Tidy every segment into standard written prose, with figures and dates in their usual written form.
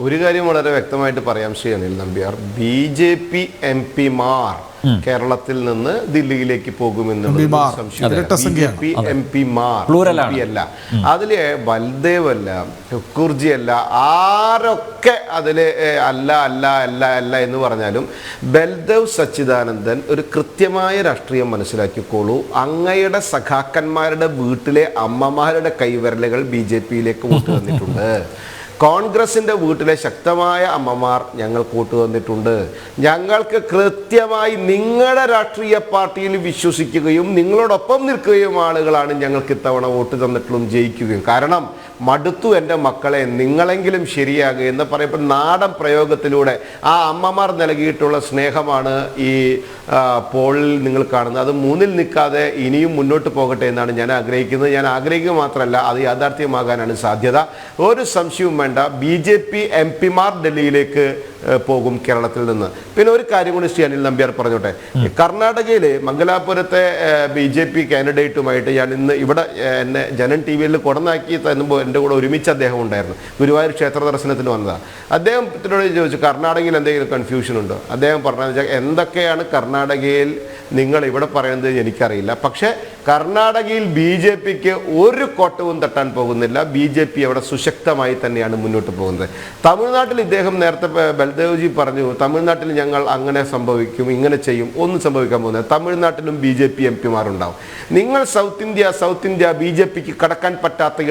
ഒരു കാര്യം വളരെ വ്യക്തമായിട്ട് പറയാം ശ്രീ അനിൽ നമ്പ്യാർ, BJP MP-മാർ കേരളത്തിൽ നിന്ന് ദില്ലിയിലേക്ക് പോകുമെന്നുള്ള BJP MP-മാർ അല്ല, അതില് ബൽദേവ് അല്ല, ഠുക്കൂർജി അല്ല, ആരൊക്കെ അതില് അല്ല അല്ല അല്ല അല്ല എന്ന് പറഞ്ഞാലും ബൽദേവ് സച്ചിദാനന്ദൻ ഒരു കൃത്യമായ രാഷ്ട്രീയം മനസ്സിലാക്കിക്കോളൂ. അങ്ങയുടെ സഖാക്കന്മാരുടെ വീട്ടിലെ അമ്മമാരുടെ കൈവിരലുകൾ BJP-യിലേക്ക് വോട്ട് തന്നിട്ടുണ്ട്. കോൺഗ്രസിന്റെ വീട്ടിലെ ശക്തമായ അമ്മമാർ ഞങ്ങൾക്ക് വോട്ട് തന്നിട്ടുണ്ട്. ഞങ്ങൾക്ക് കൃത്യമായി നിങ്ങളുടെ രാഷ്ട്രീയ പാർട്ടിയിൽ വിശ്വസിക്കുകയും നിങ്ങളോടൊപ്പം നിൽക്കുകയും ആളുകളാണ് ഞങ്ങൾക്ക് ഇത്തവണ വോട്ട് തന്നിട്ടുള്ളതും ജയിക്കുകയും. കാരണം മടുത്തു എൻ്റെ മക്കളെ, നിങ്ങളെങ്കിലും ശരിയാകുക എന്ന് പറയുമ്പോൾ നാടൻ പ്രയോഗത്തിലൂടെ ആ അമ്മമാർ നൽകിയിട്ടുള്ള സ്നേഹമാണ് ഈ പോളിൽ നിങ്ങൾ കാണുന്നത്. അത് മൂന്നിൽ നിൽക്കാതെ ഇനിയും മുന്നോട്ട് പോകട്ടെ എന്നാണ് ഞാൻ ആഗ്രഹിക്കുന്നത്. ഞാൻ ആഗ്രഹിക്കുക മാത്രമല്ല, അത് യാഥാർത്ഥ്യമാകാനാണ് സാധ്യത. ഒരു സംശയവും വേണ്ട, BJP MP-മാർ ഡൽഹിയിലേക്ക് പോകും കേരളത്തിൽ നിന്ന്. പിന്നെ ഒരു കാര്യം കൂടി ശ്രീ അനിൽ നമ്പ്യാർ പറഞ്ഞോട്ടെ. കർണാടകയിലെ മംഗലാപുരത്തെ BJP കാൻഡിഡേറ്റുമായിട്ട് ഞാൻ ഇന്ന് ഇവിടെ എന്നെ ജനൻ TV-യിൽ കൊടന്നാക്കി തന്നുമ്പോൾ എൻ്റെ കൂടെ ഒരുമിച്ച് അദ്ദേഹം ഉണ്ടായിരുന്നു. ഗുരുവായൂർ ക്ഷേത്ര ദർശനത്തിന് വന്നതാണ്. അദ്ദേഹത്തിനോട് ചോദിച്ചു കർണാടകയിൽ എന്തെങ്കിലും കൺഫ്യൂഷൻ ഉണ്ടോ. അദ്ദേഹം പറഞ്ഞതെന്ന് വെച്ചാൽ എന്തൊക്കെയാണ് കർണാടകയിൽ നിങ്ങൾ ഇവിടെ പറയുന്നത് എനിക്കറിയില്ല, പക്ഷേ കർണാടകയിൽ BJP-ക്ക് ഒരു കോട്ടവും തട്ടാൻ പോകുന്നില്ല. BJP അവിടെ സുശക്തമായി തന്നെയാണ് മുന്നോട്ട് പോകുന്നത്. തമിഴ്നാട്ടിൽ ഇദ്ദേഹം നേരത്തെ ബൽദേവ്ജി പറഞ്ഞു, തമിഴ്നാട്ടിൽ ഞങ്ങൾ അങ്ങനെ സംഭവിക്കും ഇങ്ങനെ ചെയ്യും, ഒന്നും സംഭവിക്കാൻ പോകുന്നില്ല. തമിഴ്നാട്ടിലും BJP MP-മാരുണ്ടാവും. നിങ്ങൾ സൗത്ത് ഇന്ത്യ BJP-ക്ക് കടക്കാൻ പറ്റാത്ത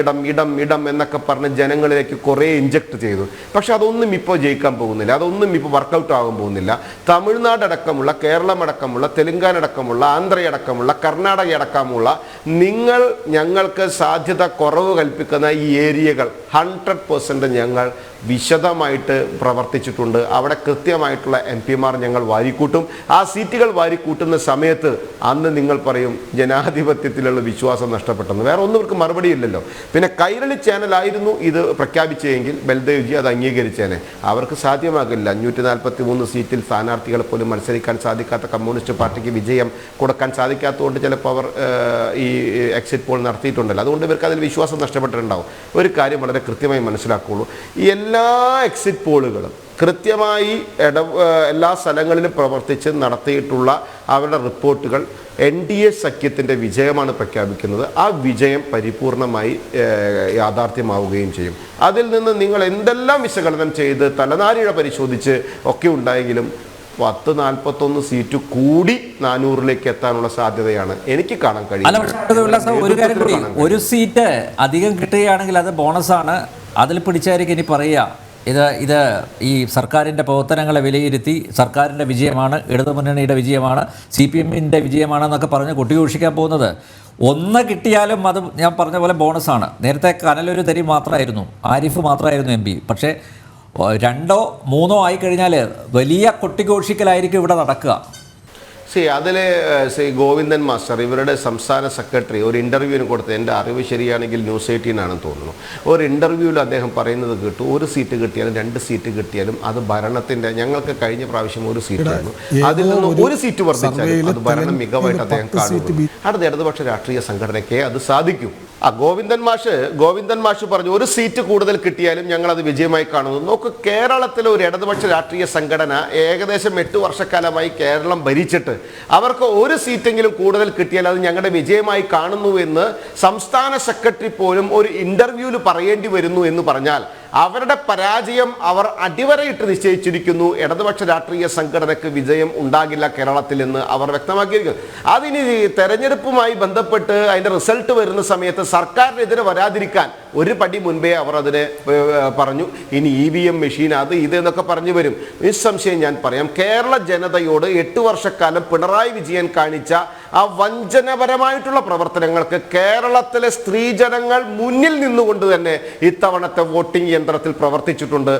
ഇടം എന്നൊക്കെ പറഞ്ഞ് ജനങ്ങളിലേക്ക് കുറേ ഇഞ്ചക്ട് ചെയ്തു. പക്ഷെ അതൊന്നും ഇപ്പോൾ ജയിക്കാൻ പോകുന്നില്ല, അതൊന്നും ഇപ്പോൾ വർക്കൗട്ട് ആകാൻ പോകുന്നില്ല. തമിഴ്നാട് അടക്കമുള്ള, കേരളം അടക്കമുള്ള, തെലുങ്കാന അടക്കമുള്ള, ആന്ധ്രയടക്കമുള്ള, കർണാടക അടക്കമുള്ള നിങ്ങൾ ഞങ്ങൾക്ക് സാധ്യത കുറവ് കൽപ്പിക്കുന്ന ഈ ഏരിയകൾ 100% ഞങ്ങൾ വിശദമായിട്ട് പ്രവർത്തിച്ചിട്ടുണ്ട്. അവിടെ കൃത്യമായിട്ടുള്ള MP-മാർ ഞങ്ങൾ വാരിക്കൂട്ടും. ആ സീറ്റുകൾ വാരിക്കൂട്ടുന്ന സമയത്ത് അന്ന് നിങ്ങൾ പറയും ജനാധിപത്യത്തിലുള്ള വിശ്വാസം നഷ്ടപ്പെട്ടെന്ന്. വേറെ ഒന്നും അവർക്ക് മറുപടിയില്ലല്ലോ. പിന്നെ കൈരളി ചാനലായിരുന്നു ഇത് പ്രഖ്യാപിച്ചതെങ്കിൽ ബൽദേവ്ജി അത് അംഗീകരിച്ചേനെ. അവർക്ക് സാധ്യമാകില്ല. 543 സീറ്റിൽ സ്ഥാനാർത്ഥികളെ പോലും മത്സരിക്കാൻ സാധിക്കാത്ത കമ്മ്യൂണിസ്റ്റ് പാർട്ടിക്ക് വിജയം കൊടുക്കാൻ സാധിക്കാത്തതുകൊണ്ട് ചിലപ്പോൾ അവർ ഈ എക്സിറ്റ് പോൾ നടത്തിയിട്ടുണ്ടല്ലോ. അതുകൊണ്ട് ഇവർക്ക് അതിൽ വിശ്വാസം നഷ്ടപ്പെട്ടിട്ടുണ്ടാവും. ഒരു കാര്യം വളരെ കൃത്യമായി മനസ്സിലാക്കുള്ളൂ, എല്ലാ എക്സിറ്റ് പോളുകളും കൃത്യമായി എല്ലാ സ്ഥലങ്ങളിലും പ്രവർത്തിച്ച് നടത്തിയിട്ടുള്ള അവരുടെ റിപ്പോർട്ടുകൾ NDA സഖ്യത്തിൻ്റെ വിജയമാണ് പ്രഖ്യാപിക്കുന്നത്. ആ വിജയം പരിപൂർണമായി യാഥാർത്ഥ്യമാവുകയും ചെയ്യും. അതിൽ നിന്ന് നിങ്ങൾ എന്തെല്ലാം വിശകലനം ചെയ്ത് തലനാരിഴ പരിശോധിച്ച് ഒക്കെ ഉണ്ടായെങ്കിലും 10-41 സീറ്റ് കൂടി 400-ലേക്ക് എത്താനുള്ള സാധ്യതയാണ് എനിക്ക് കാണാൻ കഴിയുന്നത്. ഒരു സീറ്റ് അധികം കിട്ടുകയാണെങ്കിൽ അത് ബോണസാണ്. അതിൽ പിടിച്ചായിരിക്കും ഇനി പറയുക ഇത് ഈ സർക്കാരിൻ്റെ പ്രവർത്തനങ്ങളെ വിലയിരുത്തി സർക്കാരിൻ്റെ വിജയമാണ്, ഇടതുമുന്നണിയുടെ വിജയമാണ്, CPM-ൻ്റെ വിജയമാണെന്നൊക്കെ പറഞ്ഞ് കൊട്ടിഘോഷിക്കാൻ പോകുന്നത്. ഒന്ന് കിട്ടിയാലും അത് ഞാൻ പറഞ്ഞ പോലെ ബോണസാണ്. നേരത്തെ കനലൊരു തരി മാത്രമായിരുന്നു, ആരിഫ് മാത്രമായിരുന്നു MP. പക്ഷേ 2 or 3 ആയി കഴിഞ്ഞാൽ വലിയ കൊട്ടിഘോഷിക്കലായിരിക്കും ഇവിടെ നടക്കുക. അതിൽ ഗോവിന്ദൻ മാസ്റ്റർ ഇവരുടെ സംസ്ഥാന സെക്രട്ടറി ഒരു ഇൻ്റർവ്യൂവിന് കൊടുത്ത്, എൻ്റെ അറിവ് ശരിയാണെങ്കിൽ News 18 ആണെന്ന് തോന്നുന്നു, ഒരു ഇൻ്റർവ്യൂവിൽ അദ്ദേഹം പറയുന്നത് കേട്ടു, 1 സീറ്റ് കിട്ടിയാലും 2 സീറ്റ് കിട്ടിയാലും അത് ഭരണത്തിൻ്റെ, ഞങ്ങൾക്ക് കഴിഞ്ഞ പ്രാവശ്യം 1 സീറ്റായിരുന്നു, അതിൽ നിന്ന് 1 സീറ്റ് വർദ്ധിച്ചാലും അത് ഭരണം മികവായിട്ട് അദ്ദേഹം കാണുന്നു. അടുത്ത ഇടതുപക്ഷ രാഷ്ട്രീയ സംഘടനയ്ക്ക് അത് സാധിക്കും. ഗോവിന്ദൻ മാഷ് പറഞ്ഞു 1 സീറ്റ് കൂടുതൽ കിട്ടിയാലും ഞങ്ങൾ അത് വിജയമായി കാണുന്നു. നോക്ക്, കേരളത്തിലെ ഒരു ഇടതുപക്ഷ രാഷ്ട്രീയ സംഘടന ഏകദേശം 8 വർഷക്കാലമായി കേരളം ഭരിച്ചിട്ട് അവർക്ക് 1 സീറ്റെങ്കിലും കൂടുതൽ കിട്ടിയാൽ അത് ഞങ്ങളുടെ വിജയമായി കാണുന്നുവെന്ന് സംസ്ഥാന സെക്രട്ടറി പോലും ഒരു ഇന്റർവ്യൂവിൽ പറയേണ്ടി വരുന്നു എന്ന് പറഞ്ഞാൽ അവരുടെ പരാജയം അവർ അടിവരയിട്ട് നിശ്ചയിച്ചിരിക്കുന്നു. ഇടതുപക്ഷ രാഷ്ട്രീയ സംഘടനയ്ക്ക് വിജയം ഉണ്ടാകില്ല കേരളത്തിൽ എന്ന് അവർ വ്യക്തമാക്കിയിരിക്കുന്നു. അതിന് തെരഞ്ഞെടുപ്പുമായി ബന്ധപ്പെട്ട് അതിൻ്റെ റിസൾട്ട് വരുന്ന സമയത്ത് സർക്കാരിനെതിരെ വരാതിരിക്കാൻ ഒരു പടി മുൻപേ അവർ അതിനെ പറഞ്ഞു. ഇനി EVM മെഷീൻ അത് എന്നൊക്കെ പറഞ്ഞു വരും. നിസ്സംശയം ഞാൻ പറയാം, കേരള ജനതയോട് 8 വർഷക്കാലം പിണറായി വിജയൻ കാണിച്ച ആ വഞ്ചനപരമായിട്ടുള്ള പ്രവർത്തനങ്ങൾക്ക് കേരളത്തിലെ സ്ത്രീജനങ്ങൾ മുന്നിൽ നിന്നുകൊണ്ട് തന്നെ ഇത്തവണത്തെ വോട്ടിംഗ് യന്ത്രത്തിൽ പ്രവർത്തിച്ചിട്ടുണ്ട്.